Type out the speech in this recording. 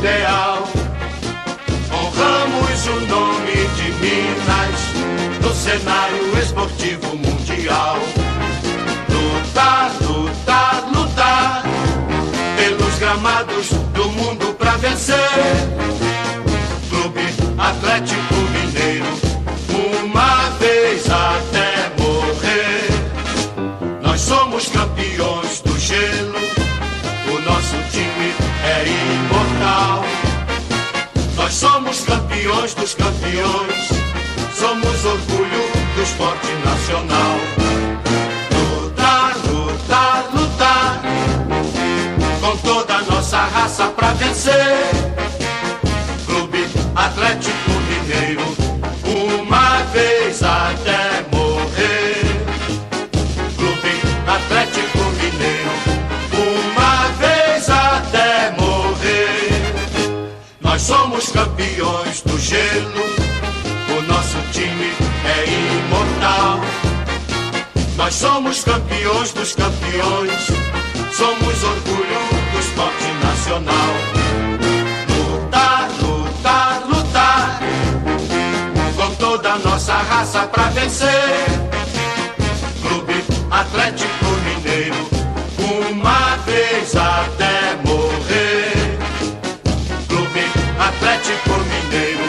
ideal. Honramos o nome de Minas no cenário esportivo mundial. Lutar, lutar, lutar pelos gramados do mundo pra vencer. Clube Atlético Mineiro, uma vez até morrer. Nós somos campeões do gelo, o nosso time é imortal. Nós somos campeões dos campeões, somos orgulho do esporte nacional. Lutar, lutar, lutar, com toda a nossa raça pra vencer. Clube Atlético Mineiro, uma vez até morrer. Clube Atlético Mineiro, uma vez até morrer. Nós somos campeões do gelo, o nosso time é imortal. Nós somos campeões dos campeões, somos orgulho do esporte nacional. Lutar, lutar, lutar, com toda a nossa raça pra vencer. Clube Atlético Mineiro, uma vez até morrer. Clube Atlético Mineiro,